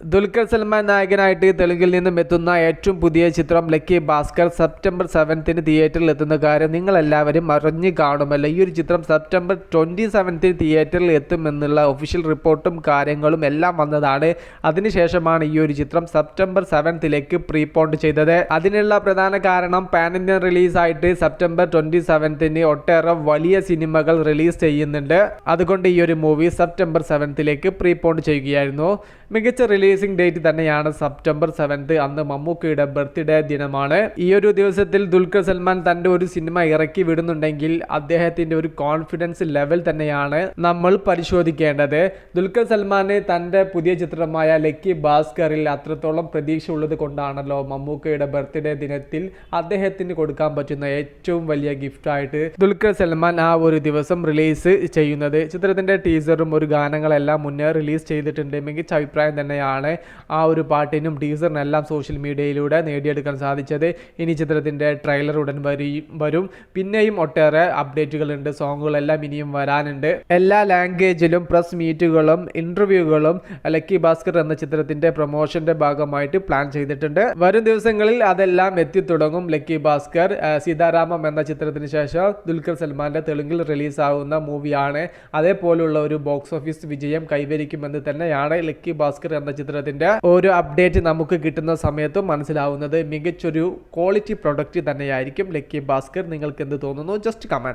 ദുൽഖർ സൽമാൻ നായകനായിട്ട് തെലുങ്കിൽ നിന്നും എത്തുന്ന ഏറ്റവും പുതിയ ചിത്രം ലക്കി ഭാസ്കർ സെപ്റ്റംബർ 7 തിയേറ്ററിൽ എത്തുന്ന കാര്യം നിങ്ങളെല്ലാവരും അറിഞ്ഞു കാണുമല്ലോ. ഈ ഒരു ചിത്രം സെപ്റ്റംബർ 27 തിയേറ്ററിൽ എത്തുമെന്നുള്ള ഒഫീഷ്യൽ റിപ്പോർട്ടും കാര്യങ്ങളും എല്ലാം വന്നതാണ്. അതിനുശേഷമാണ് ഈ ഒരു ചിത്രം സെപ്റ്റംബർ 7 പ്രീപോണ്ട് ചെയ്തത്. അതിനുള്ള പ്രധാന കാരണം പാൻ ഇന്ത്യൻ റിലീസായിട്ട് സെപ്റ്റംബർ 27 ഒട്ടേറെ വലിയ സിനിമകൾ റിലീസ് ചെയ്യുന്നുണ്ട്. അതുകൊണ്ട് ഈ ഒരു മൂവി സെപ്റ്റംബർ 7 പ്രീപോണ്ട് ചെയ്യുകയായിരുന്നു. മികച്ച റിലീസിംഗ് ഡേറ്റ് തന്നെയാണ് സെപ്റ്റംബർ 7. അന്ന് മമ്മൂക്കയുടെ ബർത്ത്ഡേ ദിനമാണ്. ഈ ഒരു ദിവസത്തിൽ ദുൽഖർ സൽമാൻ തന്റെ ഒരു സിനിമ ഇറക്കി വിടുന്നുണ്ടെങ്കിൽ അദ്ദേഹത്തിന്റെ ഒരു കോൺഫിഡൻസ് ലെവൽ തന്നെയാണ് നമ്മൾ പരിശോധിക്കേണ്ടത്. ദുൽഖർ സൽമാന് തന്റെ പുതിയ ചിത്രമായ ലക്കി ഭാസ്കറിൽ അത്രത്തോളം പ്രതീക്ഷ ഉള്ളത് കൊണ്ടാണല്ലോ മമ്മൂക്കയുടെ ബർത്ത്ഡേ ദിനത്തിൽ അദ്ദേഹത്തിന് കൊടുക്കാൻ പറ്റുന്ന ഏറ്റവും വലിയ ഗിഫ്റ്റായിട്ട് ദുൽഖർ സൽമാൻ ആ ഒരു ദിവസം റിലീസ് ചെയ്യുന്നത്. ചിത്രത്തിന്റെ ടീസറും ഒരു ഗാനങ്ങളെല്ലാം മുന്നേ റിലീസ് ചെയ്തിട്ടുണ്ട്. മികച്ച അഭിപ്രായം തന്നെയാണ് ആ ഒരു പാട്ടിനും ടീസറിനെല്ലാം സോഷ്യൽ മീഡിയയിലൂടെ നേടിയെടുക്കാൻ സാധിച്ചത്. ഇനി ചിത്രത്തിന്റെ ട്രെയിലർ ഉടൻ വരും. പിന്നെയും ഒട്ടേറെ അപ്ഡേറ്റുകളുണ്ട്. സോങ്ങുകളെല്ലാം ഇനിയും വരാനുണ്ട്. എല്ലാ ലാംഗ്വേജിലും പ്രസ് മീറ്റുകളും ഇന്റർവ്യൂകളും ലക്കി ഭാസ്കർ എന്ന ചിത്രത്തിന്റെ പ്രൊമോഷന്റെ ഭാഗമായിട്ട് പ്ലാൻ ചെയ്തിട്ടുണ്ട്. വരും ദിവസങ്ങളിൽ അതെല്ലാം എത്തിത്തുടങ്ങും. ലക്കി ഭാസ്കർ സീതാരാമം എന്ന ചിത്രത്തിന് ശേഷം ദുൽഖർ സൽമാന്റെ തെലുങ്കിൽ റിലീസാവുന്ന മൂവിയാണ്. അതേപോലുള്ള ഒരു ബോക്സ് ഓഫീസ് വിജയം കൈവരിക്കുമെന്ന് തന്നെയാണ് ലക്കി ഭാസ്കർ എന്ന ചിത്രത്തിന്റെ ഒരു അപ്ഡേറ്റ് നമുക്ക് കിട്ടുന്ന സമയത്തും മനസ്സിലാവുന്നത്. മികച്ചൊരു ക്വാളിറ്റി പ്രൊഡക്റ്റ് തന്നെയായിരിക്കും ലക്കി ഭാസ്കർ. നിങ്ങൾക്ക് എന്ത് തോന്നുന്നു? Just comment.